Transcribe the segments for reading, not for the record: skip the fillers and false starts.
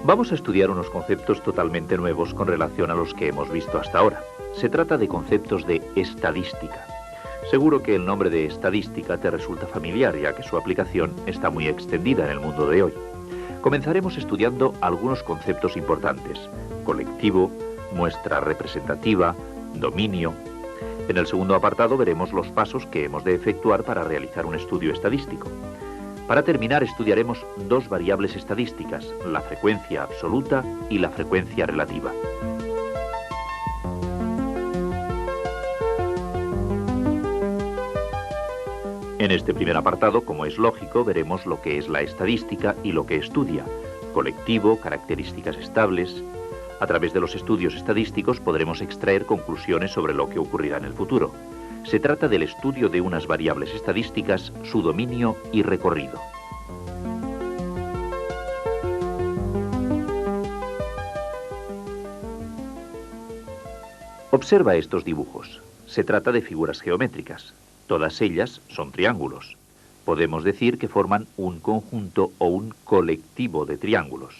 Vamos a estudiar unos conceptos totalmente nuevos con relación a los que hemos visto hasta ahora. Se trata de conceptos de estadística. Seguro que el nombre de estadística te resulta familiar, ya que su aplicación está muy extendida en el mundo de hoy. Comenzaremos estudiando algunos conceptos importantes: colectivo, muestra representativa, dominio. En el segundo apartado veremos los pasos que hemos de efectuar para realizar un estudio estadístico. Para terminar, estudiaremos dos variables estadísticas: la frecuencia absoluta y la frecuencia relativa. En este primer apartado, como es lógico, veremos lo que es la estadística y lo que estudia: colectivo, características estables. A través de los estudios estadísticos podremos extraer conclusiones sobre lo que ocurrirá en el futuro. Se trata del estudio de unas variables estadísticas, su dominio y recorrido. Observa estos dibujos. Se trata de figuras geométricas. Todas ellas son triángulos. Podemos decir que forman un conjunto o un colectivo de triángulos.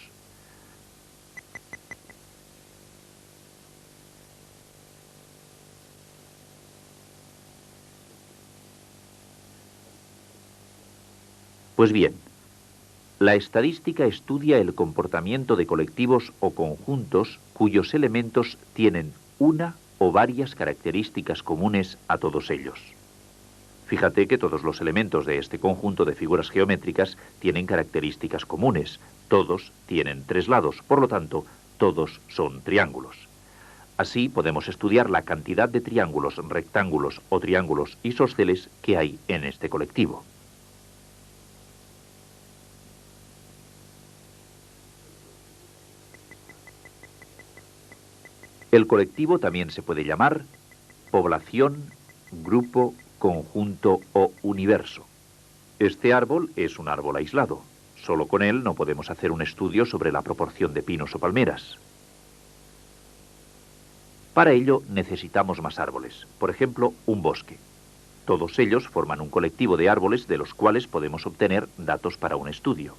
Pues bien, la estadística estudia el comportamiento de colectivos o conjuntos cuyos elementos tienen una o varias características comunes a todos ellos. Fíjate que todos los elementos de este conjunto de figuras geométricas tienen características comunes. Todos tienen tres lados, por lo tanto, todos son triángulos. Así podemos estudiar la cantidad de triángulos, rectángulos o triángulos isósceles que hay en este colectivo. El colectivo también se puede llamar población, grupo, conjunto o universo. Este árbol es un árbol aislado. Solo con él no podemos hacer un estudio sobre la proporción de pinos o palmeras. Para ello necesitamos más árboles, por ejemplo, un bosque. Todos ellos forman un colectivo de árboles de los cuales podemos obtener datos para un estudio.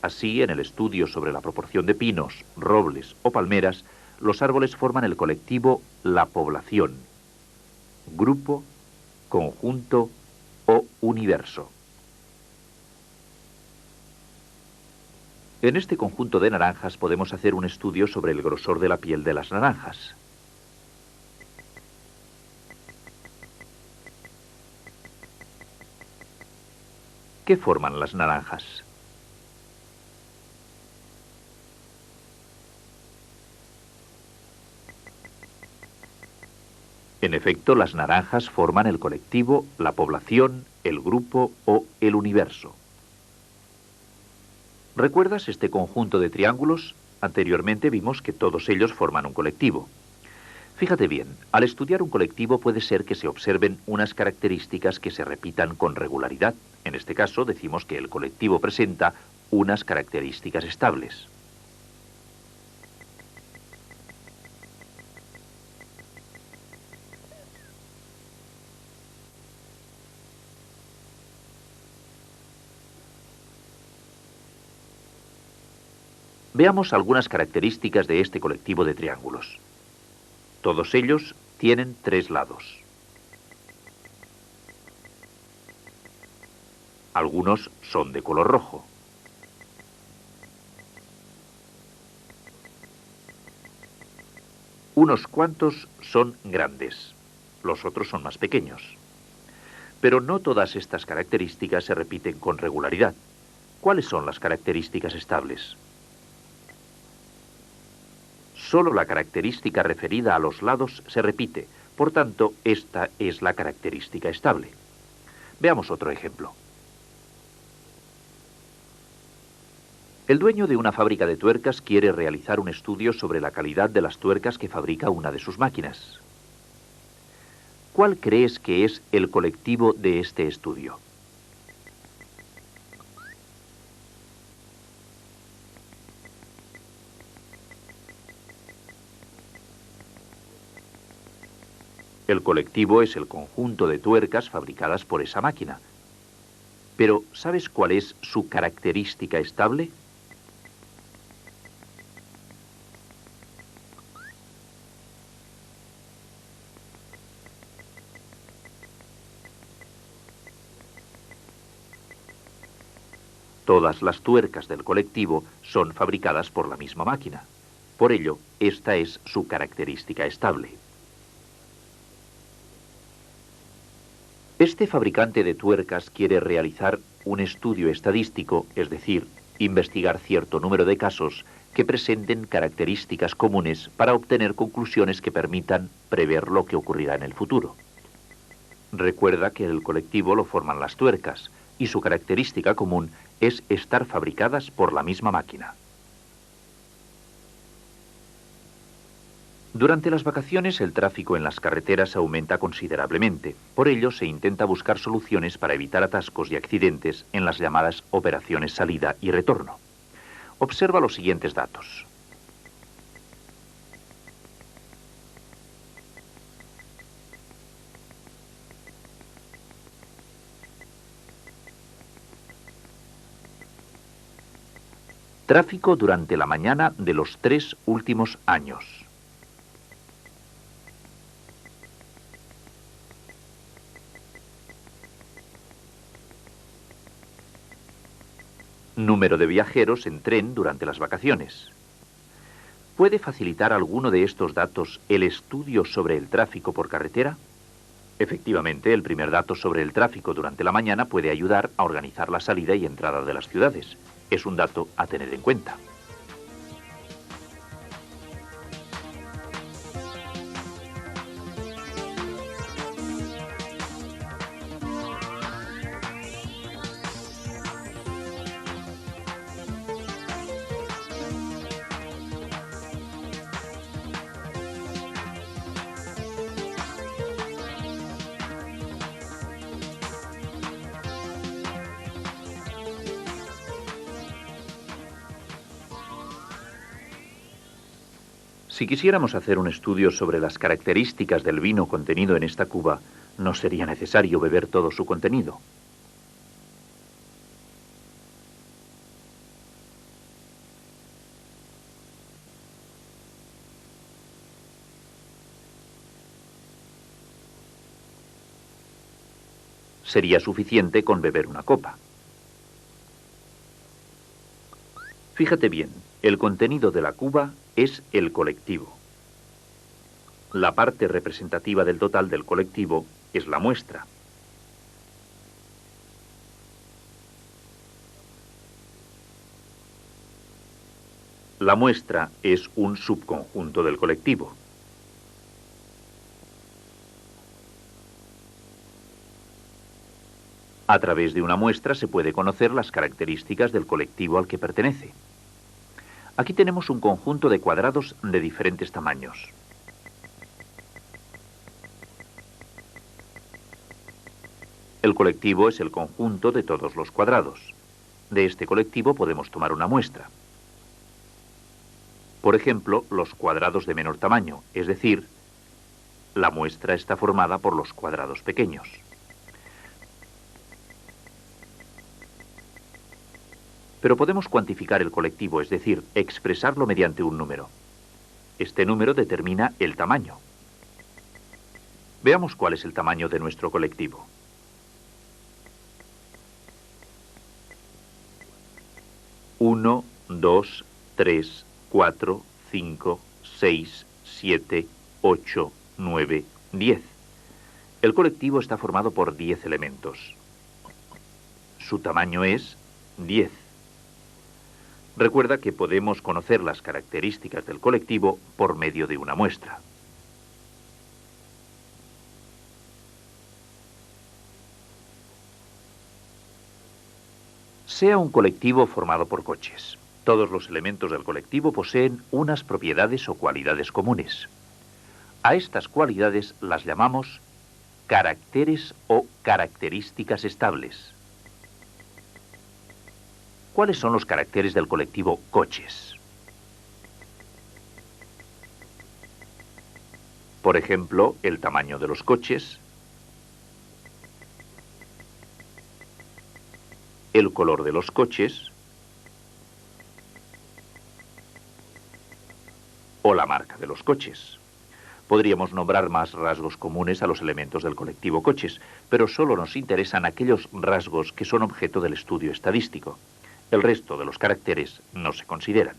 Así, en el estudio sobre la proporción de pinos, robles o palmeras, los árboles forman el colectivo la población, grupo, conjunto o universo. En este conjunto de naranjas podemos hacer un estudio sobre el grosor de la piel de las naranjas. ¿Qué forman las naranjas? En efecto, las naranjas forman el colectivo, la población, el grupo o el universo. ¿Recuerdas este conjunto de triángulos? Anteriormente vimos que todos ellos forman un colectivo. Fíjate bien, al estudiar un colectivo puede ser que se observen unas características que se repitan con regularidad. En este caso decimos que el colectivo presenta unas características estables. Veamos algunas características de este colectivo de triángulos. Todos ellos tienen tres lados. Algunos son de color rojo. Unos cuantos son grandes, los otros son más pequeños. Pero no todas estas características se repiten con regularidad. ¿Cuáles son las características estables? Solo la característica referida a los lados se repite, por tanto, esta es la característica estable. Veamos otro ejemplo. El dueño de una fábrica de tuercas quiere realizar un estudio sobre la calidad de las tuercas que fabrica una de sus máquinas. ¿Cuál crees que es el colectivo de este estudio? El colectivo es el conjunto de tuercas fabricadas por esa máquina. Pero, ¿sabes cuál es su característica estable? Todas las tuercas del colectivo son fabricadas por la misma máquina. Por ello, esta es su característica estable. Este fabricante de tuercas quiere realizar un estudio estadístico, es decir, investigar cierto número de casos que presenten características comunes para obtener conclusiones que permitan prever lo que ocurrirá en el futuro. Recuerda que el colectivo lo forman las tuercas y su característica común es estar fabricadas por la misma máquina. Durante las vacaciones el tráfico en las carreteras aumenta considerablemente. Por ello se intenta buscar soluciones para evitar atascos y accidentes en las llamadas operaciones salida y retorno. Observa los siguientes datos. Tráfico durante la mañana de los 3 últimos años. Número de viajeros en tren durante las vacaciones. ¿Puede facilitar alguno de estos datos el estudio sobre el tráfico por carretera? Efectivamente, el primer dato sobre el tráfico durante la mañana puede ayudar a organizar la salida y entrada de las ciudades. Es un dato a tener en cuenta. Si quisiéramos hacer un estudio sobre las características del vino contenido en esta cuba, no sería necesario beber todo su contenido. Sería suficiente con beber una copa. Fíjate bien, el contenido de la cuba es el colectivo. La parte representativa del total del colectivo es la muestra. La muestra es un subconjunto del colectivo. A través de una muestra se puede conocer las características del colectivo al que pertenece. Aquí tenemos un conjunto de cuadrados de diferentes tamaños. El colectivo es el conjunto de todos los cuadrados. De este colectivo podemos tomar una muestra. Por ejemplo, los cuadrados de menor tamaño, es decir, la muestra está formada por los cuadrados pequeños. Pero podemos cuantificar el colectivo, es decir, expresarlo mediante un número. Este número determina el tamaño. Veamos cuál es el tamaño de nuestro colectivo. Uno, 2, 3, 4, 5, 6, 7, 8, 9, 10. El colectivo está formado por 10 elementos. Su tamaño es 10. Recuerda que podemos conocer las características del colectivo por medio de una muestra. Sea un colectivo formado por coches. Todos los elementos del colectivo poseen unas propiedades o cualidades comunes. A estas cualidades las llamamos caracteres o características estables. ¿Cuáles son los caracteres del colectivo coches? Por ejemplo, el tamaño de los coches, el color de los coches o la marca de los coches. Podríamos nombrar más rasgos comunes a los elementos del colectivo coches, pero solo nos interesan aquellos rasgos que son objeto del estudio estadístico. El resto de los caracteres no se consideran.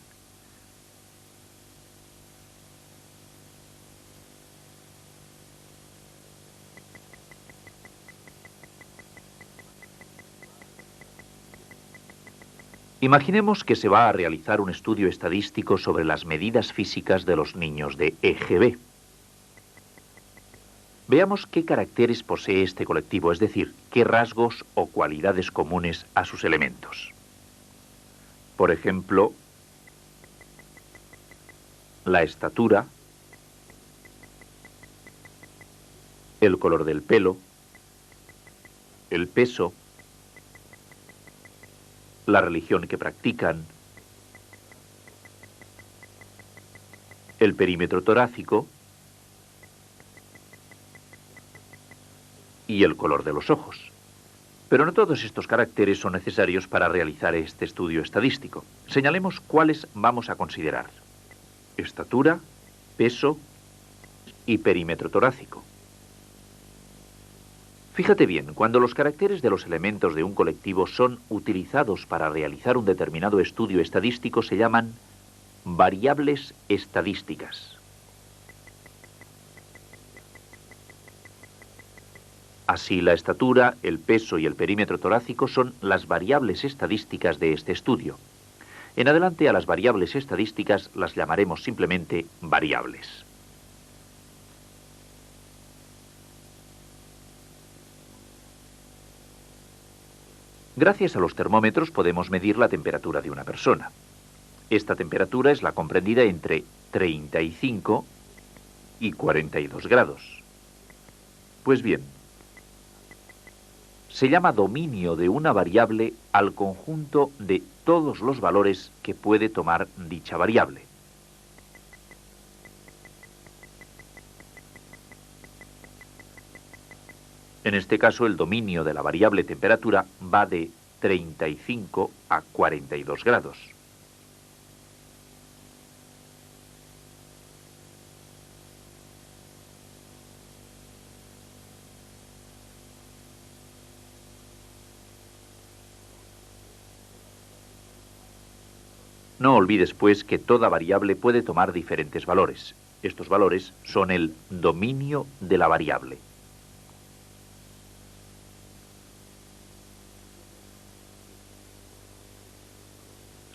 Imaginemos que se va a realizar un estudio estadístico sobre las medidas físicas de los niños de EGB. Veamos qué caracteres posee este colectivo, es decir, qué rasgos o cualidades comunes a sus elementos. Por ejemplo, la estatura, el color del pelo, el peso, la religión que practican, el perímetro torácico y el color de los ojos. Pero no todos estos caracteres son necesarios para realizar este estudio estadístico. Señalemos cuáles vamos a considerar: estatura, peso y perímetro torácico. Fíjate bien, cuando los caracteres de los elementos de un colectivo son utilizados para realizar un determinado estudio estadístico, se llaman variables estadísticas. Así, la estatura, el peso y el perímetro torácico son las variables estadísticas de este estudio. En adelante, a las variables estadísticas las llamaremos simplemente variables. Gracias a los termómetros podemos medir la temperatura de una persona. Esta temperatura es la comprendida entre 35 y 42 grados. Pues bien, se llama dominio de una variable al conjunto de todos los valores que puede tomar dicha variable. En este caso, el dominio de la variable temperatura va de 35 a 42 grados. No olvides, pues, que toda variable puede tomar diferentes valores. Estos valores son el dominio de la variable.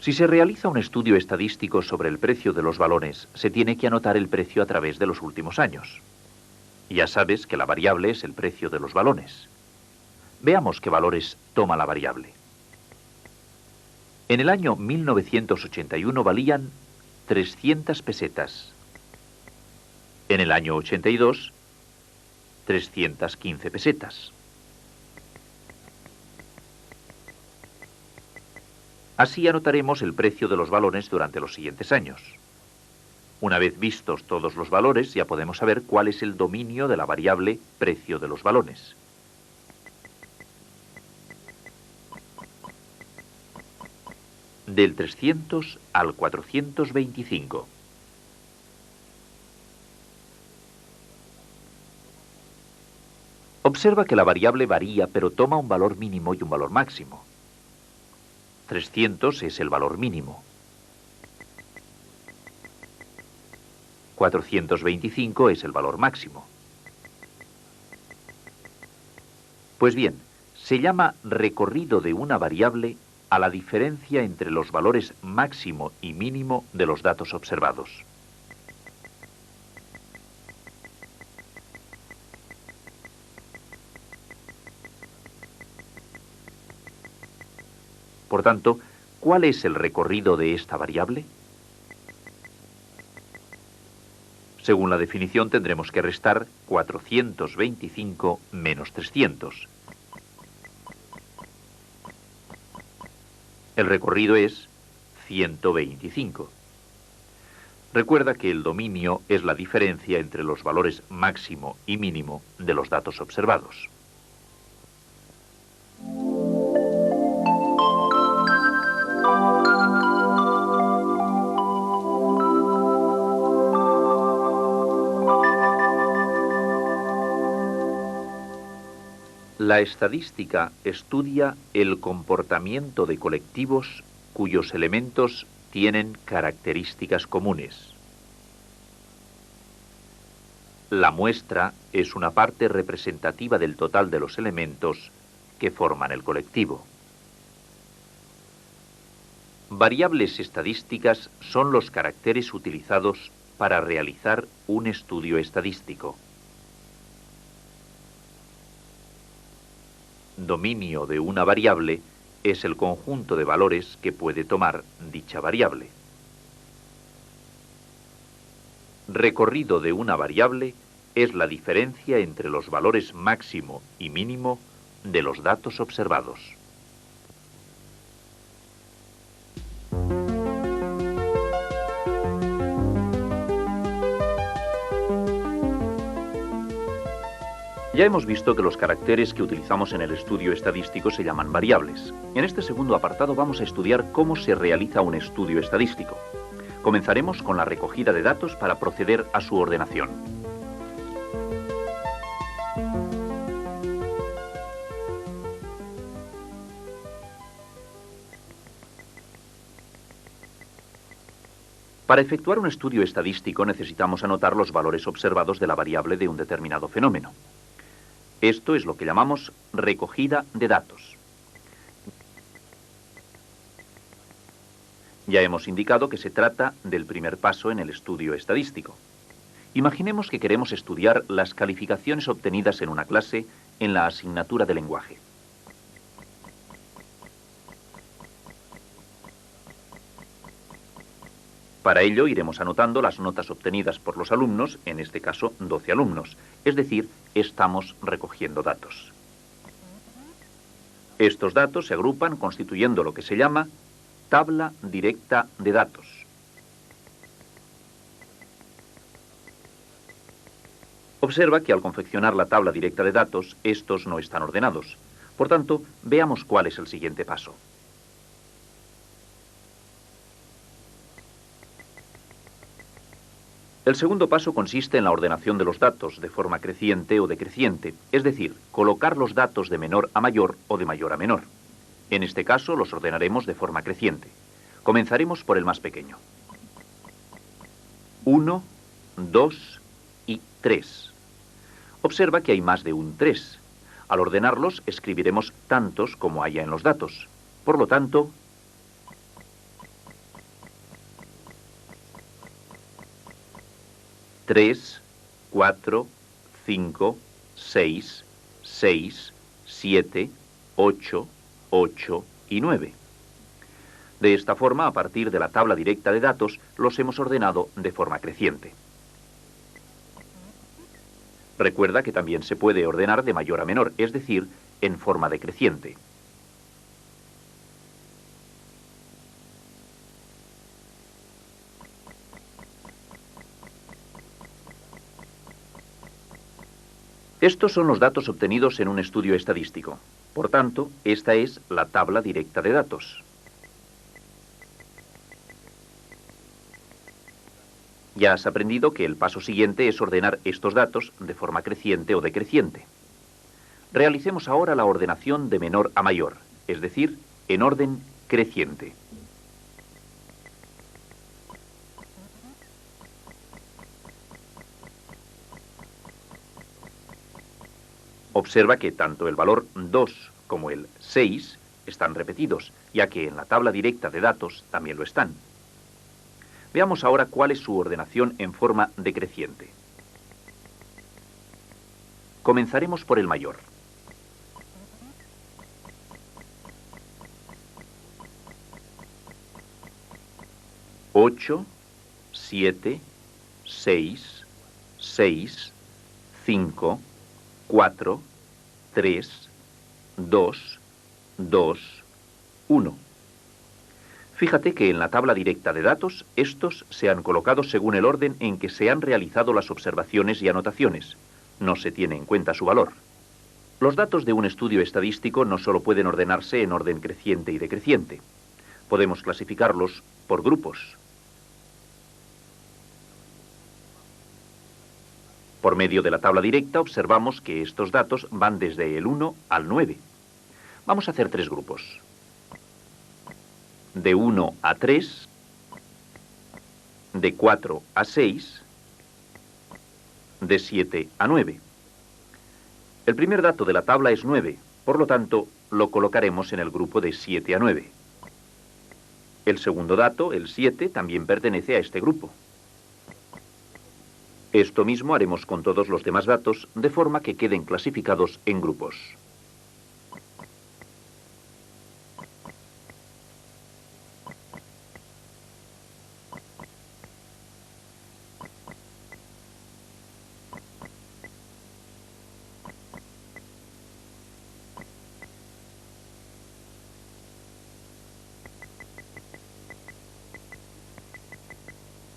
Si se realiza un estudio estadístico sobre el precio de los balones, se tiene que anotar el precio a través de los últimos años. Ya sabes que la variable es el precio de los balones. Veamos qué valores toma la variable. En el año 1981 valían 300 pesetas. En el año 82, 315 pesetas. Así anotaremos el precio de los balones durante los siguientes años. Una vez vistos todos los valores, ya podemos saber cuál es el dominio de la variable precio de los balones. Del 300 al 425. Observa que la variable varía, pero toma un valor mínimo y un valor máximo. 300 es el valor mínimo. 425 es el valor máximo. Pues bien, se llama recorrido de una variable a la diferencia entre los valores máximo y mínimo de los datos observados. Por tanto, ¿cuál es el recorrido de esta variable? Según la definición, tendremos que restar 425 menos 300. El recorrido es 125. Recuerda que el dominio es la diferencia entre los valores máximo y mínimo de los datos observados. La estadística estudia el comportamiento de colectivos cuyos elementos tienen características comunes. La muestra es una parte representativa del total de los elementos que forman el colectivo. Variables estadísticas son los caracteres utilizados para realizar un estudio estadístico. Dominio de una variable es el conjunto de valores que puede tomar dicha variable. Recorrido de una variable es la diferencia entre los valores máximo y mínimo de los datos observados. Ya hemos visto que los caracteres que utilizamos en el estudio estadístico se llaman variables. En este segundo apartado vamos a estudiar cómo se realiza un estudio estadístico. Comenzaremos con la recogida de datos para proceder a su ordenación. Para efectuar un estudio estadístico necesitamos anotar los valores observados de la variable de un determinado fenómeno. Esto es lo que llamamos recogida de datos. Ya hemos indicado que se trata del primer paso en el estudio estadístico. Imaginemos que queremos estudiar las calificaciones obtenidas en una clase en la asignatura de lenguaje. Para ello iremos anotando las notas obtenidas por los alumnos, en este caso 12 alumnos, es decir, estamos recogiendo datos. Estos datos se agrupan constituyendo lo que se llama tabla directa de datos. Observa que al confeccionar la tabla directa de datos, estos no están ordenados. Por tanto, veamos cuál es el siguiente paso. El segundo paso consiste en la ordenación de los datos de forma creciente o decreciente, es decir, colocar los datos de menor a mayor o de mayor a menor. En este caso los ordenaremos de forma creciente. Comenzaremos por el más pequeño. 1, 2 y 3. Observa que hay más de un 3. Al ordenarlos escribiremos tantos como haya en los datos. Por lo tanto, 3, 4, 5, 6, 6, 7, 8, 8 y 9. De esta forma, a partir de la tabla directa de datos, los hemos ordenado de forma creciente. Recuerda que también se puede ordenar de mayor a menor, es decir, en forma decreciente. Estos son los datos obtenidos en un estudio estadístico. Por tanto, esta es la tabla directa de datos. Ya has aprendido que el paso siguiente es ordenar estos datos de forma creciente o decreciente. Realicemos ahora la ordenación de menor a mayor, es decir, en orden creciente. Observa que tanto el valor 2 como el 6 están repetidos, ya que en la tabla directa de datos también lo están. Veamos ahora cuál es su ordenación en forma decreciente. Comenzaremos por el mayor. Ocho, 7, 6, 6, 5, 4, 3, 2, 2, 1. Fíjate que en la tabla directa de datos, estos se han colocado según el orden en que se han realizado las observaciones y anotaciones. No se tiene en cuenta su valor. Los datos de un estudio estadístico no solo pueden ordenarse en orden creciente y decreciente. Podemos clasificarlos por grupos. Por medio de la tabla directa observamos que estos datos van desde el 1 al 9. Vamos a hacer 3 grupos. De 1 a 3, de 4 a 6, de 7 a 9. El primer dato de la tabla es 9, por lo tanto, lo colocaremos en el grupo de 7 a 9. El segundo dato, el 7, también pertenece a este grupo. Esto mismo haremos con todos los demás datos, de forma que queden clasificados en grupos.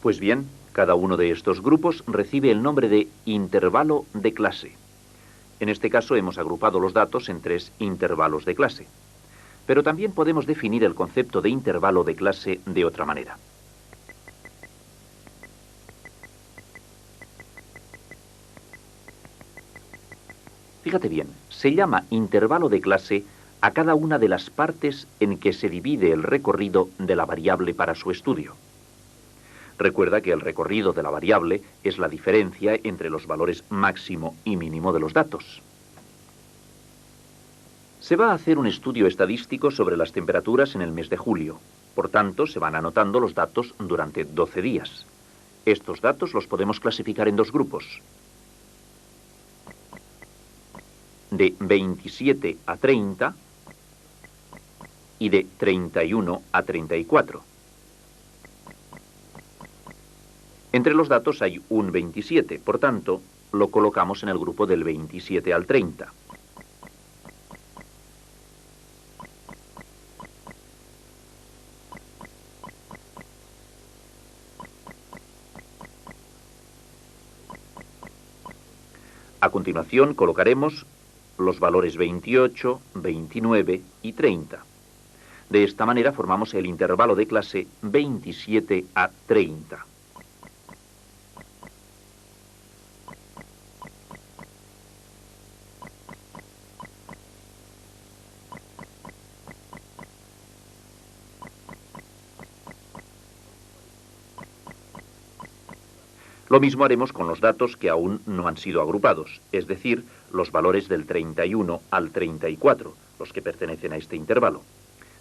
Pues bien, cada uno de estos grupos recibe el nombre de intervalo de clase. En este caso hemos agrupado los datos en 3 intervalos de clase. Pero también podemos definir el concepto de intervalo de clase de otra manera. Fíjate bien, se llama intervalo de clase a cada una de las partes en que se divide el recorrido de la variable para su estudio. Recuerda que el recorrido de la variable es la diferencia entre los valores máximo y mínimo de los datos. Se va a hacer un estudio estadístico sobre las temperaturas en el mes de julio. Por tanto, se van anotando los datos durante 12 días. Estos datos los podemos clasificar en 2 grupos. De 27 a 30 y de 31 a 34. Entre los datos hay un 27, por tanto, lo colocamos en el grupo del 27 al 30. A continuación colocaremos los valores 28, 29 y 30. De esta manera formamos el intervalo de clase 27 a 30. Lo mismo haremos con los datos que aún no han sido agrupados, es decir, los valores del 31 al 34, los que pertenecen a este intervalo.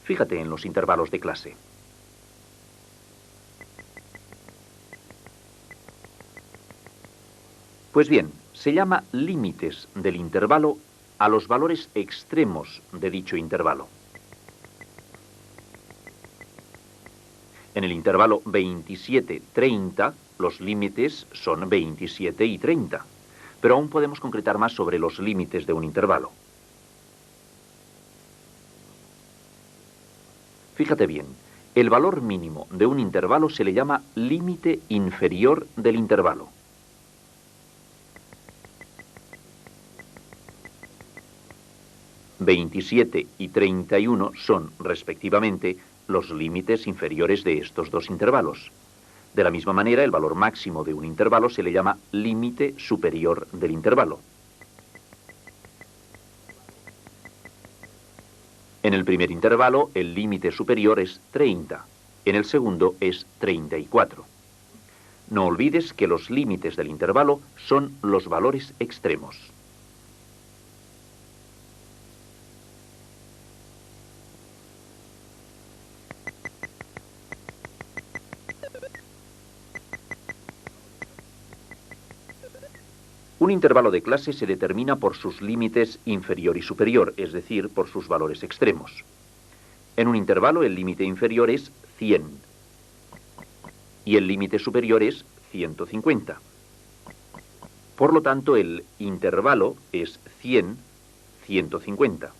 Fíjate en los intervalos de clase. Pues bien, se llama límites del intervalo a los valores extremos de dicho intervalo. En el intervalo 27-30, los límites son 27 y 30, pero aún podemos concretar más sobre los límites de un intervalo. Fíjate bien, el valor mínimo de un intervalo se le llama límite inferior del intervalo. «27 y 31 son, respectivamente, los límites inferiores de estos 2 intervalos. De la misma manera, el valor máximo de un intervalo se le llama límite superior del intervalo. En el primer intervalo, el límite superior es 30. En el segundo es 34. No olvides que los límites del intervalo son los valores extremos. Un intervalo de clase se determina por sus límites inferior y superior, es decir, por sus valores extremos. En un intervalo el límite inferior es 100 y el límite superior es 150. Por lo tanto, el intervalo es 100, 150.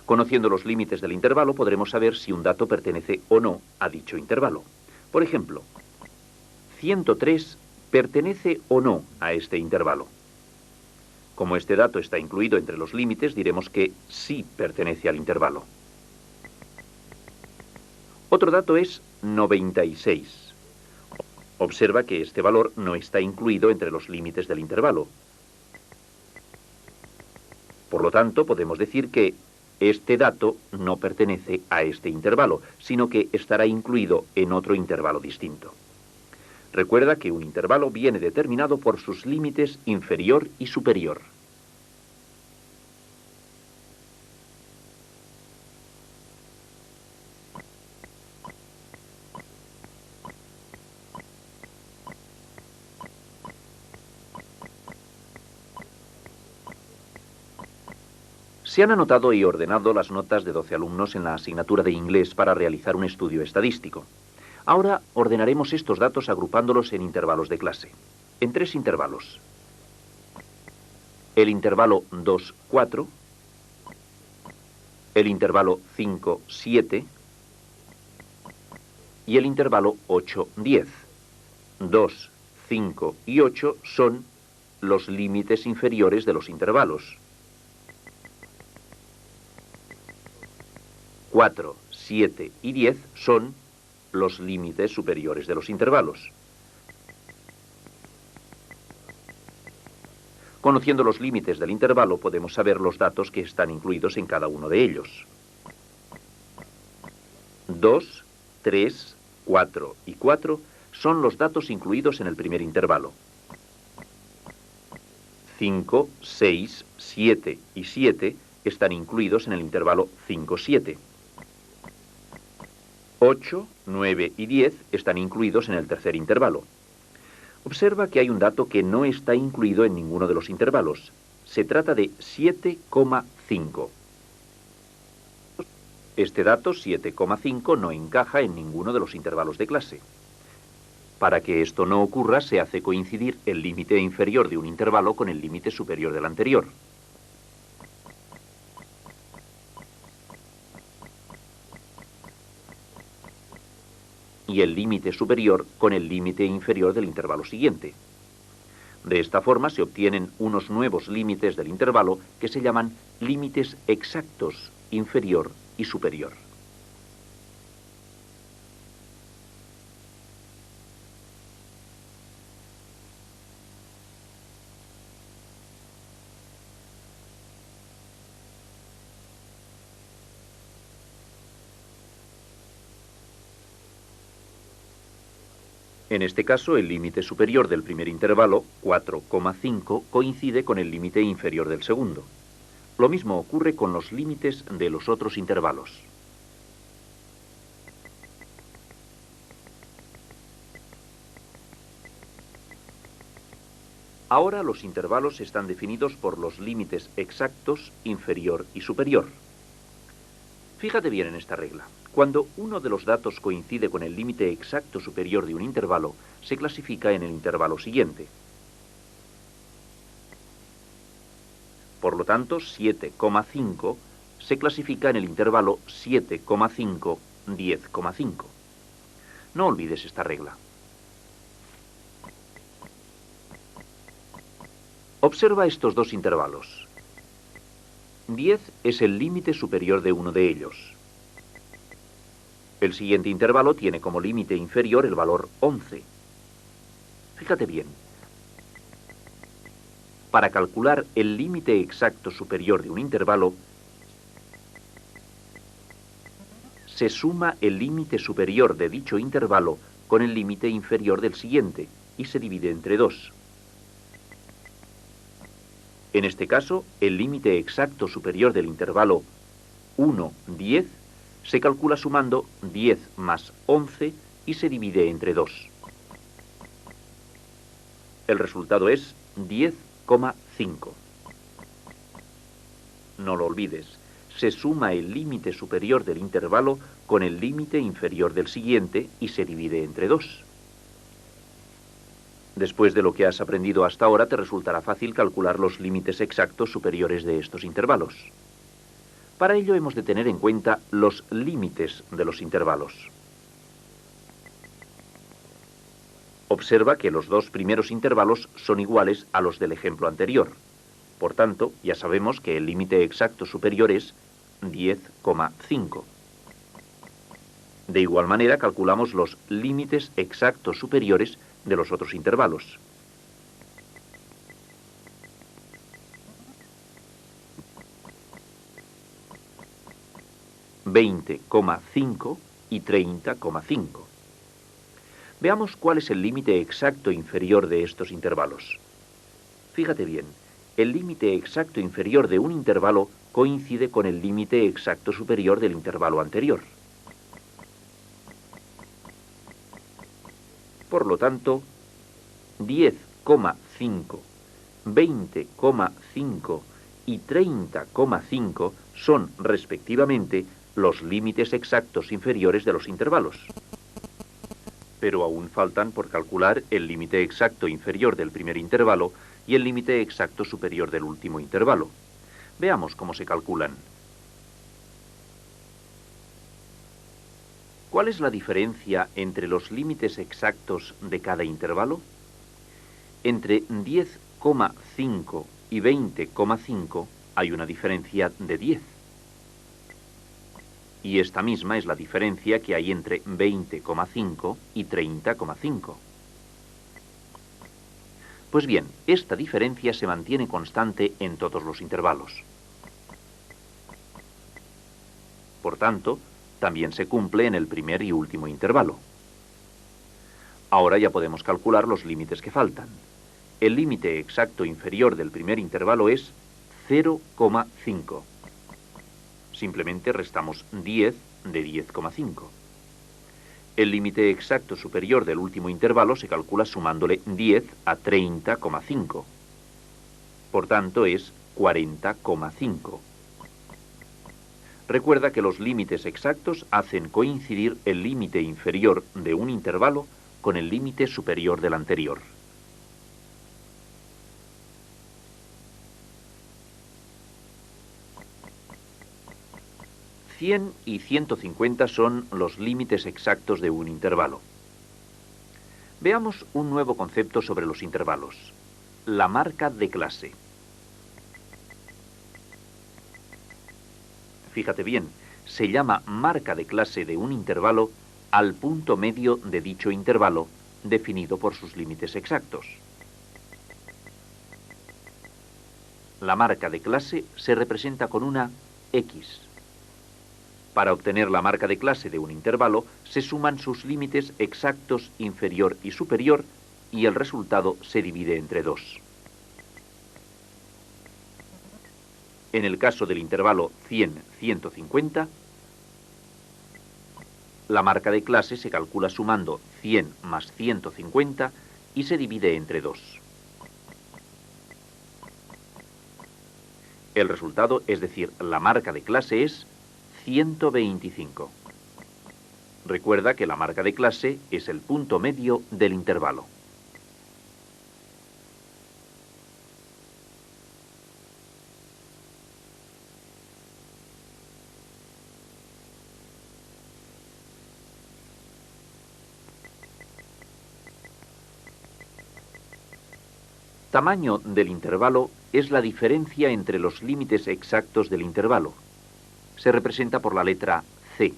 Conociendo los límites del intervalo podremos saber si un dato pertenece o no a dicho intervalo. Por ejemplo, 103 ¿pertenece o no a este intervalo? Como este dato está incluido entre los límites, diremos que sí pertenece al intervalo. Otro dato es 96. Observa que este valor no está incluido entre los límites del intervalo. Por lo tanto, podemos decir que este dato no pertenece a este intervalo, sino que estará incluido en otro intervalo distinto. Recuerda que un intervalo viene determinado por sus límites inferior y superior. Se han anotado y ordenado las notas de 12 alumnos en la asignatura de inglés para realizar un estudio estadístico. Ahora ordenaremos estos datos agrupándolos en intervalos de clase, en 3 intervalos. El intervalo 2-4, el intervalo 5-7 y el intervalo 8-10. 2, 5 y 8 son los límites inferiores de los intervalos. 4, 7 y 10 son los límites superiores de los intervalos. Conociendo los límites del intervalo, podemos saber los datos que están incluidos en cada uno de ellos. 2, 3, 4 y 4 son los datos incluidos en el primer intervalo. 5, 6, 7 y 7 están incluidos en el intervalo 5-7. 8, 9 y 10 están incluidos en el tercer intervalo. Observa que hay un dato que no está incluido en ninguno de los intervalos. Se trata de 7,5. Este dato, 7,5, no encaja en ninguno de los intervalos de clase. Para que esto no ocurra, se hace coincidir el límite inferior de un intervalo con el límite superior del anterior. Y el límite superior con el límite inferior del intervalo siguiente. De esta forma se obtienen unos nuevos límites del intervalo que se llaman límites exactos, inferior y superior. En este caso, el límite superior del primer intervalo, 4,5, coincide con el límite inferior del segundo. Lo mismo ocurre con los límites de los otros intervalos. Ahora los intervalos están definidos por los límites exactos, inferior y superior. Fíjate bien en esta regla. Cuando uno de los datos coincide con el límite exacto superior de un intervalo, se clasifica en el intervalo siguiente. Por lo tanto, 7,5 se clasifica en el intervalo 7,5, 10,5. No olvides esta regla. Observa estos dos intervalos. 10 es el límite superior de uno de ellos. El siguiente intervalo tiene como límite inferior el valor 11. Fíjate bien. Para calcular el límite exacto superior de un intervalo, se suma el límite superior de dicho intervalo con el límite inferior del siguiente y se divide entre 2. En este caso, el límite exacto superior del intervalo 1, 10 se calcula sumando 10 más 11 y se divide entre 2. El resultado es 10,5. No lo olvides, se suma el límite superior del intervalo con el límite inferior del siguiente y se divide entre 2. Después de lo que has aprendido hasta ahora, te resultará fácil calcular los límites exactos superiores de estos intervalos. Para ello hemos de tener en cuenta los límites de los intervalos. Observa que los dos primeros intervalos son iguales a los del ejemplo anterior. Por tanto, ya sabemos que el límite exacto superior es 10,5. De igual manera, calculamos los límites exactos superiores de los otros intervalos. ...20,5 y 30,5. Veamos cuál es el límite exacto inferior de estos intervalos. Fíjate bien, el límite exacto inferior de un intervalo coincide con el límite exacto superior del intervalo anterior. Por lo tanto, 10,5, 20,5 y 30,5 son, respectivamente, los límites exactos inferiores de los intervalos. Pero aún faltan por calcular el límite exacto inferior del primer intervalo y el límite exacto superior del último intervalo. Veamos cómo se calculan. ¿Cuál es la diferencia entre los límites exactos de cada intervalo? Entre 10,5 y 20,5 hay una diferencia de 10. Y esta misma es la diferencia que hay entre 20,5 y 30,5. Pues bien, esta diferencia se mantiene constante en todos los intervalos. Por tanto, también se cumple en el primer y último intervalo. Ahora ya podemos calcular los límites que faltan. El límite exacto inferior del primer intervalo es 0,5. Simplemente restamos 10 de 10,5. El límite exacto superior del último intervalo se calcula sumándole 10 a 30,5. Por tanto, es 40,5. Recuerda que los límites exactos hacen coincidir el límite inferior de un intervalo con el límite superior del anterior. ...100 y 150 son los límites exactos de un intervalo. Veamos un nuevo concepto sobre los intervalos: la marca de clase. Fíjate bien, se llama marca de clase de un intervalo al punto medio de dicho intervalo, definido por sus límites exactos. La marca de clase se representa con una X. Para obtener la marca de clase de un intervalo, se suman sus límites exactos inferior y superior, y el resultado se divide entre 2. En el caso del intervalo 100-150, la marca de clase se calcula sumando 100 más 150 y se divide entre 2. El resultado, es decir, la marca de clase, es 125. Recuerda que la marca de clase es el punto medio del intervalo. Tamaño del intervalo es la diferencia entre los límites exactos del intervalo. Se representa por la letra C.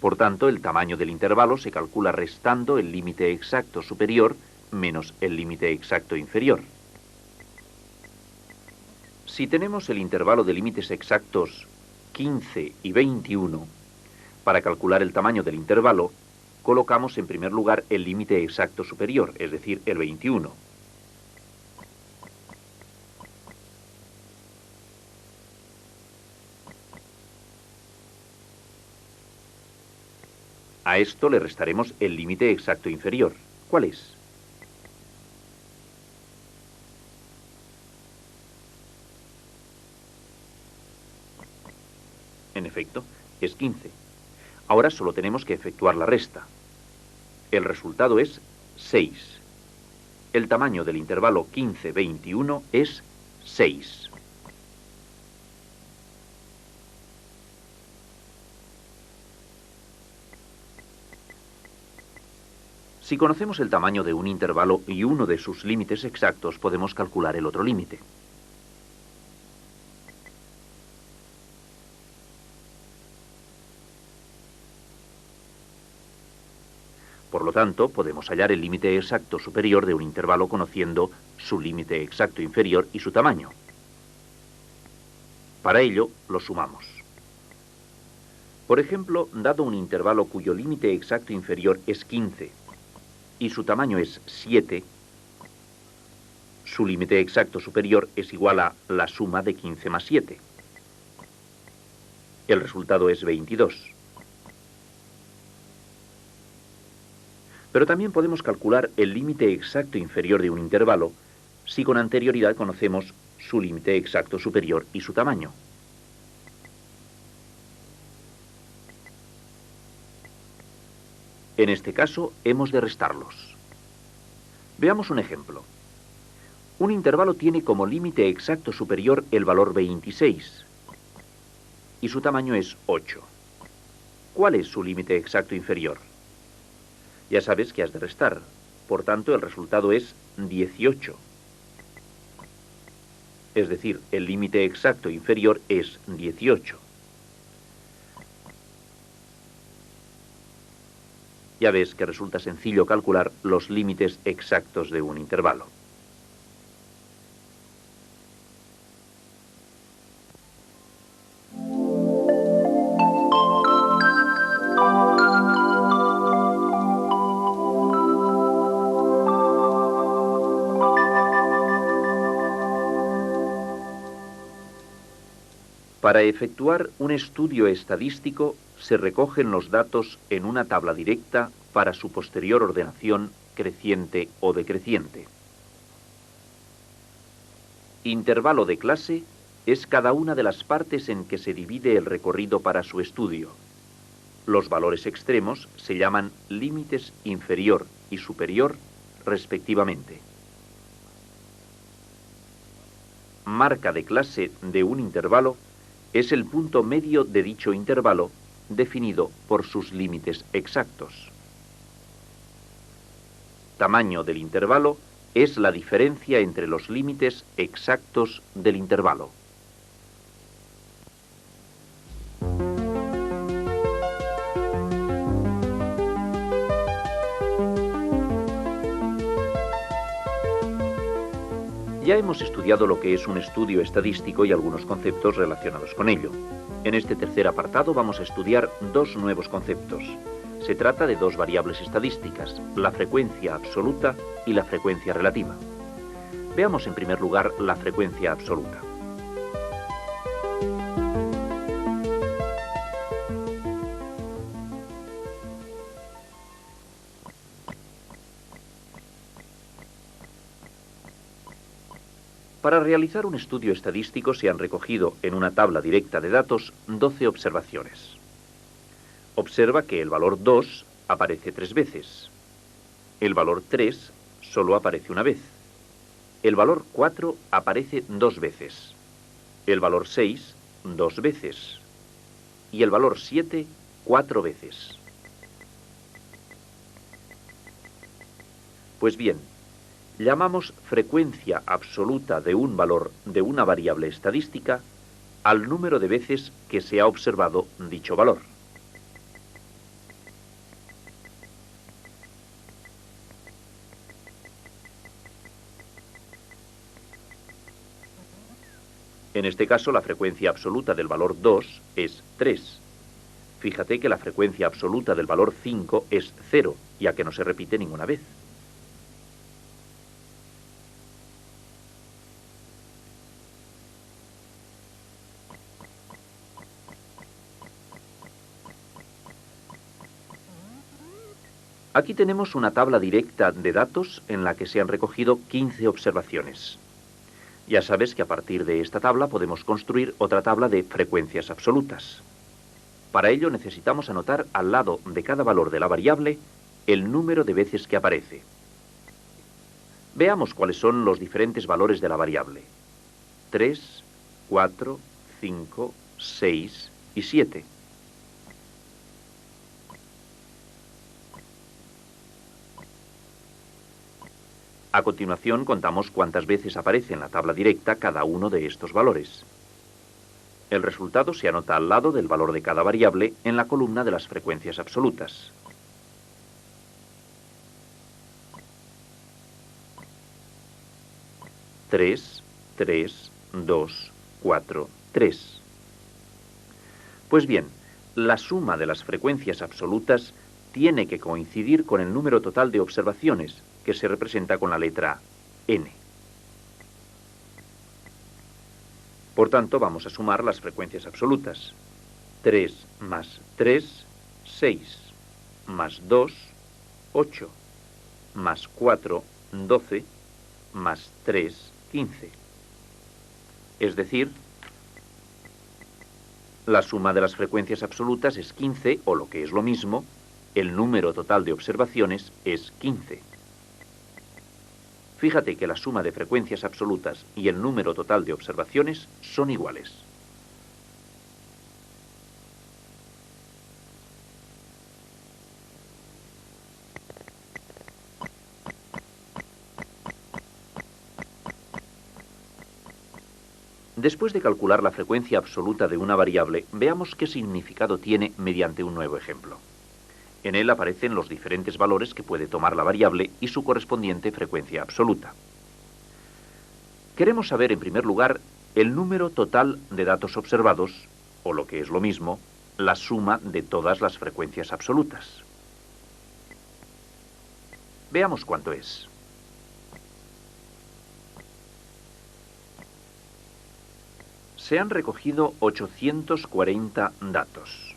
Por tanto, el tamaño del intervalo se calcula restando el límite exacto superior menos el límite exacto inferior. Si tenemos el intervalo de límites exactos 15 y 21, para calcular el tamaño del intervalo, colocamos en primer lugar el límite exacto superior, es decir, el 21. A esto le restaremos el límite exacto inferior. ¿Cuál es? En efecto, es 15. Ahora solo tenemos que efectuar la resta. El resultado es 6. El tamaño del intervalo 15-21 es 6. Si conocemos el tamaño de un intervalo y uno de sus límites exactos, podemos calcular el otro límite. Por lo tanto, podemos hallar el límite exacto superior de un intervalo conociendo su límite exacto inferior y su tamaño. Para ello, lo sumamos. Por ejemplo, dado un intervalo cuyo límite exacto inferior es 15 y su tamaño es 7, su límite exacto superior es igual a la suma de 15 más 7. El resultado es 22. Pero también podemos calcular el límite exacto inferior de un intervalo si con anterioridad conocemos su límite exacto superior y su tamaño. En este caso, hemos de restarlos. Veamos un ejemplo. Un intervalo tiene como límite exacto superior el valor 26 y su tamaño es 8. ¿Cuál es su límite exacto inferior? Ya sabes que has de restar, por tanto el resultado es 18. Es decir, el límite exacto inferior es 18. Ya ves que resulta sencillo calcular los límites exactos de un intervalo. Para efectuar un estudio estadístico, se recogen los datos en una tabla directa para su posterior ordenación creciente o decreciente. Intervalo de clase es cada una de las partes en que se divide el recorrido para su estudio. Los valores extremos se llaman límites inferior y superior, respectivamente. Marca de clase de un intervalo es el punto medio de dicho intervalo definido por sus límites exactos. Tamaño del intervalo es la diferencia entre los límites exactos del intervalo. Ya hemos estudiado lo que es un estudio estadístico y algunos conceptos relacionados con ello. En este tercer apartado vamos a estudiar dos nuevos conceptos. Se trata de dos variables estadísticas, la frecuencia absoluta y la frecuencia relativa. Veamos en primer lugar la frecuencia absoluta. Para realizar un estudio estadístico se han recogido en una tabla directa de datos 12 observaciones. Observa que el valor 2 aparece 3 veces. El valor 3 solo aparece una vez. El valor 4 aparece 2 veces. El valor 6, 2 veces. Y el valor 7, 4 veces. Pues bien, llamamos frecuencia absoluta de un valor de una variable estadística al número de veces que se ha observado dicho valor. En este caso, la frecuencia absoluta del valor 2 es 3. Fíjate que la frecuencia absoluta del valor 5 es 0, ya que no se repite ninguna vez. Aquí tenemos una tabla directa de datos en la que se han recogido 15 observaciones. Ya sabes que a partir de esta tabla podemos construir otra tabla de frecuencias absolutas. Para ello necesitamos anotar al lado de cada valor de la variable el número de veces que aparece. Veamos cuáles son los diferentes valores de la variable. 3, 4, 5, 6 y 7. A continuación contamos cuántas veces aparece en la tabla directa cada uno de estos valores. El resultado se anota al lado del valor de cada variable en la columna de las frecuencias absolutas. 3, 3, 2, 4, 3. Pues bien, la suma de las frecuencias absolutas tiene que coincidir con el número total de observaciones, que se representa con la letra n. Por tanto, vamos a sumar las frecuencias absolutas. 3 más 3, 6, más 2, 8, más 4, 12, más 3, 15. Es decir, la suma de las frecuencias absolutas es 15, o lo que es lo mismo, el número total de observaciones es 15. Fíjate que la suma de frecuencias absolutas y el número total de observaciones son iguales. Después de calcular la frecuencia absoluta de una variable, veamos qué significado tiene mediante un nuevo ejemplo. En él aparecen los diferentes valores que puede tomar la variable y su correspondiente frecuencia absoluta. Queremos saber, en primer lugar, el número total de datos observados, o lo que es lo mismo, la suma de todas las frecuencias absolutas. Veamos cuánto es. Se han recogido 840 datos.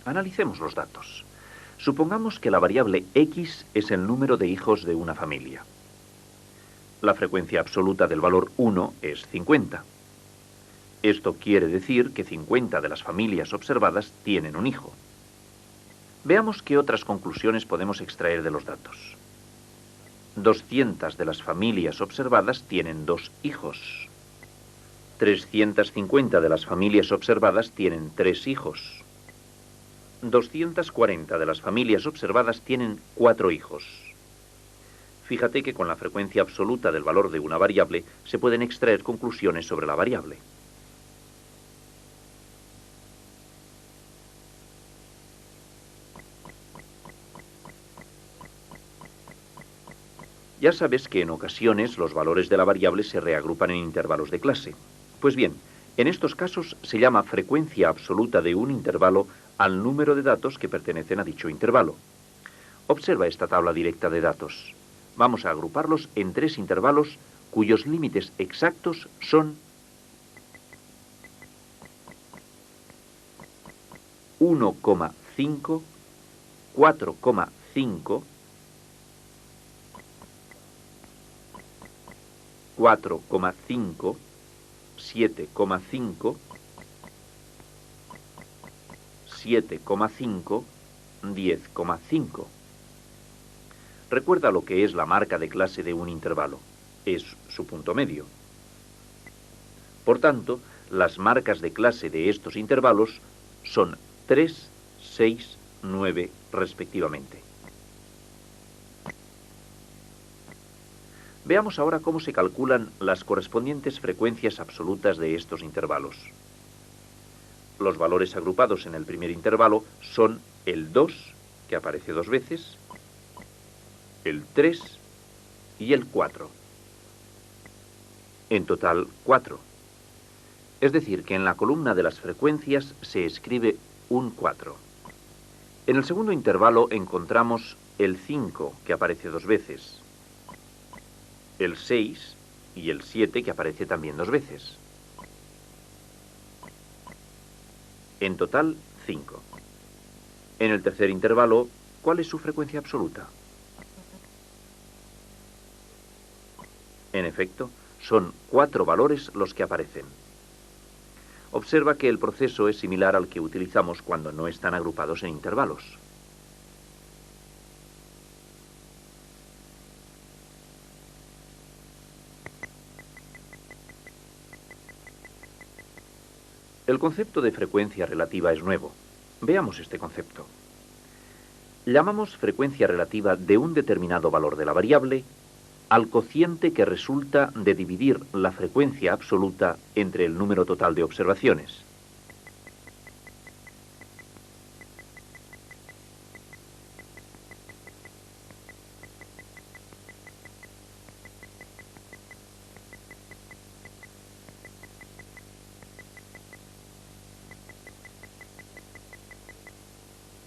Analicemos los datos. Supongamos que la variable x es el número de hijos de una familia. La frecuencia absoluta del valor 1 es 50. Esto quiere decir que 50 de las familias observadas tienen un hijo. Veamos qué otras conclusiones podemos extraer de los datos. 200 de las familias observadas tienen 2 hijos. 350 de las familias observadas tienen 3 hijos. 240 de las familias observadas tienen 4 hijos. Fíjate que con la frecuencia absoluta del valor de una variable se pueden extraer conclusiones sobre la variable. Ya sabes que en ocasiones los valores de la variable se reagrupan en intervalos de clase. Pues bien, en estos casos se llama frecuencia absoluta de un intervalo al número de datos que pertenecen a dicho intervalo. Observa esta tabla directa de datos. Vamos a agruparlos en 3 intervalos cuyos límites exactos son 1,5, 4,5, 4,5, 7,5, 7,5, 10,5. Recuerda lo que es la marca de clase de un intervalo. Es su punto medio. Por tanto, las marcas de clase de estos intervalos son 3, 6, 9 respectivamente. Veamos ahora cómo se calculan las correspondientes frecuencias absolutas de estos intervalos. Los valores agrupados en el primer intervalo son el 2, que aparece 2 veces, el 3 y el 4. En total, 4. Es decir, que en la columna de las frecuencias se escribe un 4. En el segundo intervalo encontramos el 5, que aparece 2 veces, el 6 y el 7, que aparece también 2 veces. En total, 5. En el tercer intervalo, ¿cuál es su frecuencia absoluta? En efecto, son 4 valores los que aparecen. Observa que el proceso es similar al que utilizamos cuando no están agrupados en intervalos. El concepto de frecuencia relativa es nuevo. Veamos este concepto. Llamamos frecuencia relativa de un determinado valor de la variable al cociente que resulta de dividir la frecuencia absoluta entre el número total de observaciones.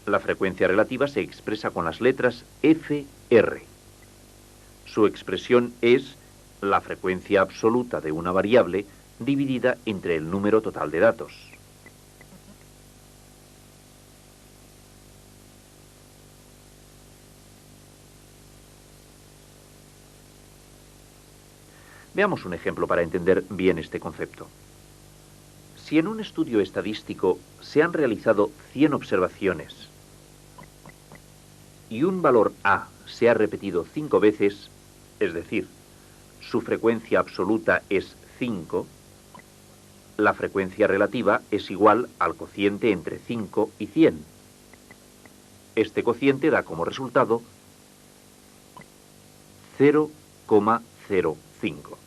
La frecuencia relativa se expresa con las letras FR. Su expresión es la frecuencia absoluta de una variable dividida entre el número total de datos. Veamos un ejemplo para entender bien este concepto. Si en un estudio estadístico se han realizado 100 observaciones y un valor A se ha repetido 5 veces, es decir, su frecuencia absoluta es 5, la frecuencia relativa es igual al cociente entre 5 y 100. Este cociente da como resultado 0,05.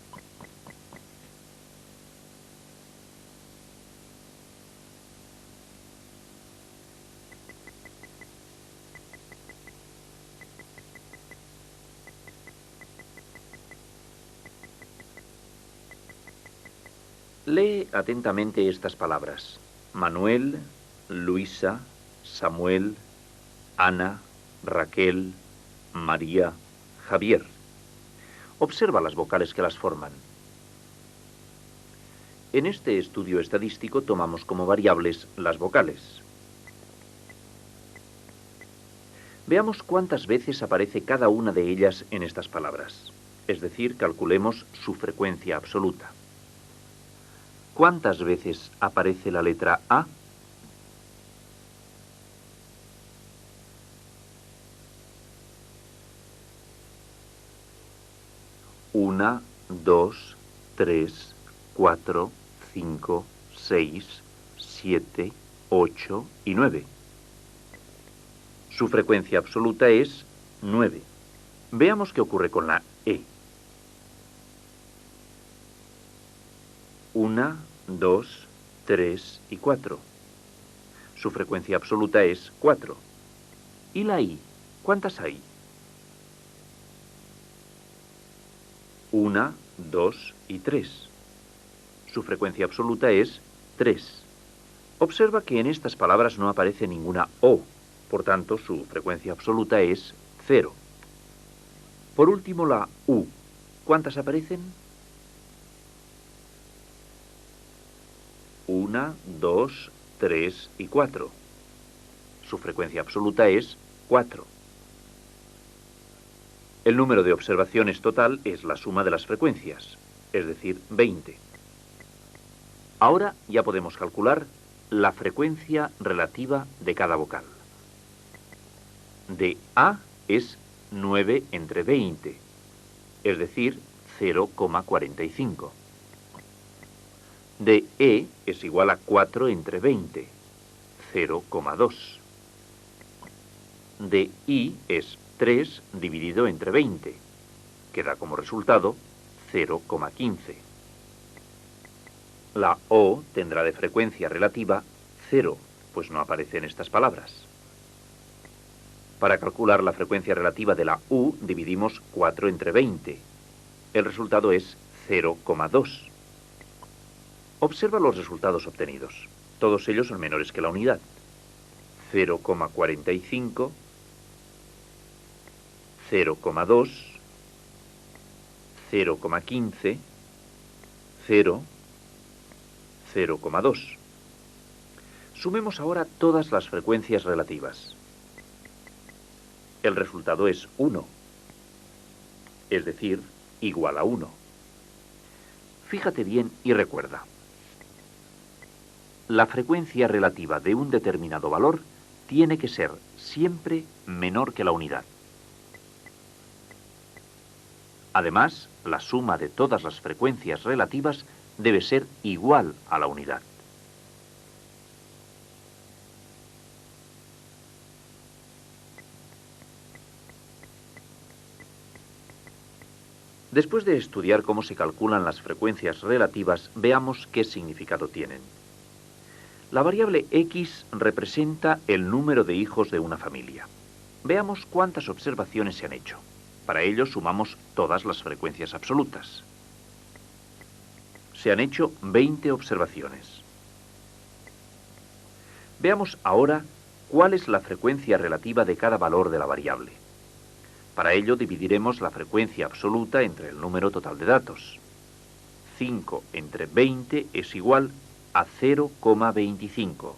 Lee atentamente estas palabras: Manuel, Luisa, Samuel, Ana, Raquel, María, Javier. Observa las vocales que las forman. En este estudio estadístico tomamos como variables las vocales. Veamos cuántas veces aparece cada una de ellas en estas palabras. Es decir, calculemos su frecuencia absoluta. ¿Cuántas veces aparece la letra A? Una, 2, 3, 4, 5, 6, 7, 8 y 9. Su frecuencia absoluta es 9. Veamos qué ocurre con la E. 1, 2, 3 y 4. Su frecuencia absoluta es 4. ¿Y la I? ¿Cuántas hay? 1, 2 y 3. Su frecuencia absoluta es 3. Observa que en estas palabras no aparece ninguna O, por tanto su frecuencia absoluta es 0. Por último, la U. ¿Cuántas aparecen? 1, 2, 3 y 4. Su frecuencia absoluta es 4. El número de observaciones total es la suma de las frecuencias, es decir, 20. Ahora ya podemos calcular la frecuencia relativa de cada vocal. De A es 9 entre 20, es decir, 0,45. De E es igual a 4 entre 20, 0,2. De I es 3 dividido entre 20, que da como resultado 0,15. La O tendrá de frecuencia relativa 0, pues no aparece en estas palabras. Para calcular la frecuencia relativa de la U, dividimos 4 entre 20. El resultado es 0,2. Observa los resultados obtenidos. Todos ellos son menores que la unidad. 0,45, 0,2, 0,15, 0, 0,2. Sumemos ahora todas las frecuencias relativas. El resultado es 1, es decir, igual a 1. Fíjate bien y recuerda. La frecuencia relativa de un determinado valor tiene que ser siempre menor que la unidad. Además, la suma de todas las frecuencias relativas debe ser igual a la unidad. Después de estudiar cómo se calculan las frecuencias relativas, veamos qué significado tienen. La variable X representa el número de hijos de una familia. Veamos cuántas observaciones se han hecho. Para ello sumamos todas las frecuencias absolutas. Se han hecho 20 observaciones. Veamos ahora ¿Cuál es la frecuencia relativa de cada valor de la variable? Para ello dividiremos la frecuencia absoluta entre el número total de datos. 5 entre 20 es igual a 0,25.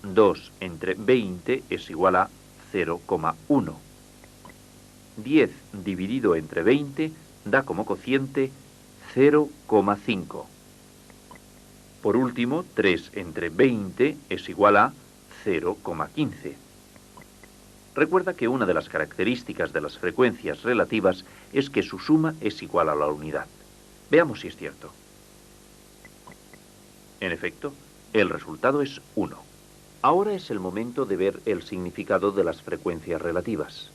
2 entre 20 es igual a 0,1. 10 dividido entre 20 da como cociente 0,5. Por último, 3 entre 20 es igual a 0,15. Recuerda que una de las características de las frecuencias relativas es que su suma es igual a la unidad. Veamos si es cierto. En efecto, el resultado es 1. Ahora es el momento de ver el significado de las frecuencias relativas.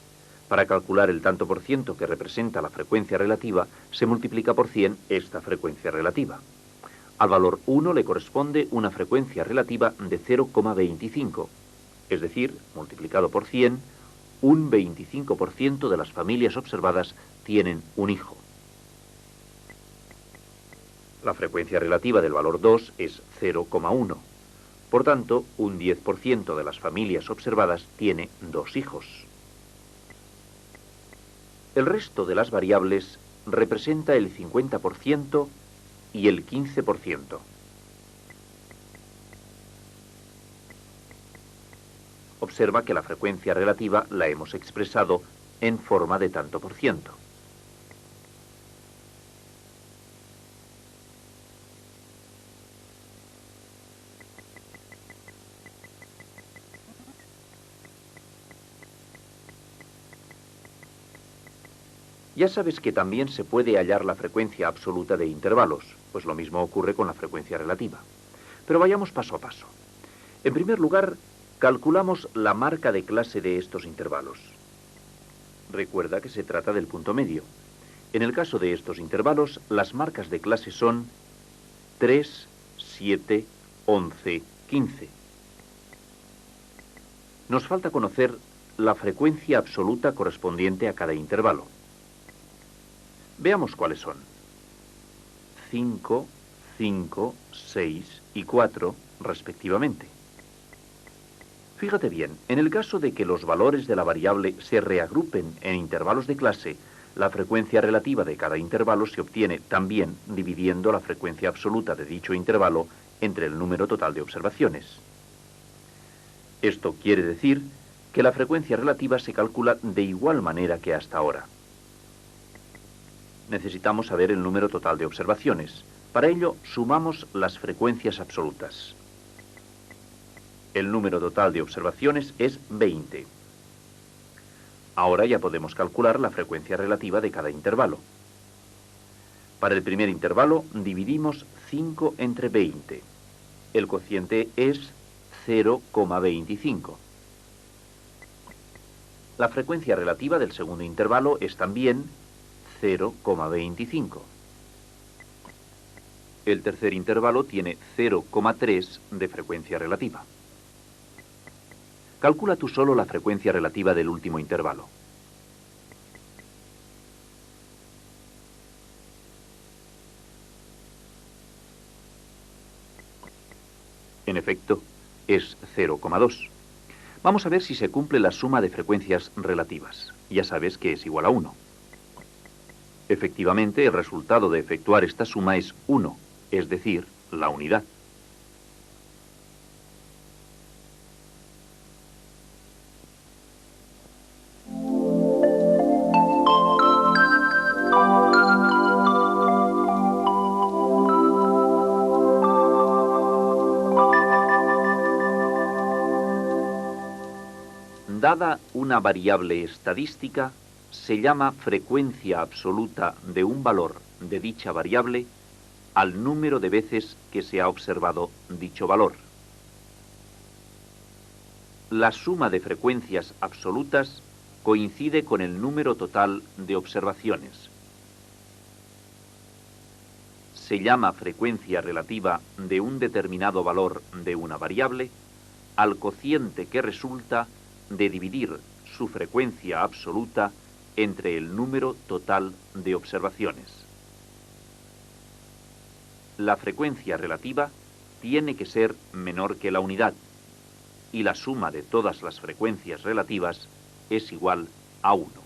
Para calcular el tanto por ciento que representa la frecuencia relativa, se multiplica por 100 esta frecuencia relativa. Al valor 1 le corresponde una frecuencia relativa de 0,25, es decir, multiplicado por 100, un 25% de las familias observadas tienen un hijo. La frecuencia relativa del valor 2 es 0,1. Por tanto, un 10% de las familias observadas tiene 2 hijos. El resto de las variables representa el 50% y el 15%. Observa que la frecuencia relativa la hemos expresado en forma de tanto por ciento. Ya sabes que también se puede hallar la frecuencia absoluta de intervalos, pues lo mismo ocurre con la frecuencia relativa. Pero vayamos paso a paso. En primer lugar, calculamos la marca de clase de estos intervalos. Recuerda que se trata del punto medio. En el caso de estos intervalos, las marcas de clase son 3, 7, 11, 15. Nos falta conocer la frecuencia absoluta correspondiente a cada intervalo. Veamos cuáles son. 5, 5, 6 y 4, respectivamente. Fíjate bien, en el caso de que los valores de la variable se reagrupen en intervalos de clase, la frecuencia relativa de cada intervalo se obtiene también dividiendo la frecuencia absoluta de dicho intervalo entre el número total de observaciones. Esto quiere decir que la frecuencia relativa se calcula de igual manera que hasta ahora. Necesitamos saber el número total de observaciones. Para ello, sumamos las frecuencias absolutas. El número total de observaciones es 20. Ahora ya podemos calcular la frecuencia relativa de cada intervalo. Para el primer intervalo, dividimos 5 entre 20. El cociente es 0,25. La frecuencia relativa del segundo intervalo es también 0,25. El tercer intervalo tiene 0,3 de frecuencia relativa. Calcula tú solo la frecuencia relativa del último intervalo. En efecto, es 0,2. Vamos a ver si se cumple la suma de frecuencias relativas. Ya sabes que es igual a 1. Efectivamente, el resultado de efectuar esta suma es 1, es decir, la unidad. Dada una variable estadística, se llama frecuencia absoluta de un valor de dicha variable al número de veces que se ha observado dicho valor. La suma de frecuencias absolutas coincide con el número total de observaciones. Se llama frecuencia relativa de un determinado valor de una variable al cociente que resulta de dividir su frecuencia absoluta entre el número total de observaciones. La frecuencia relativa tiene que ser menor que la unidad. y la suma de todas las frecuencias relativas es igual a 1.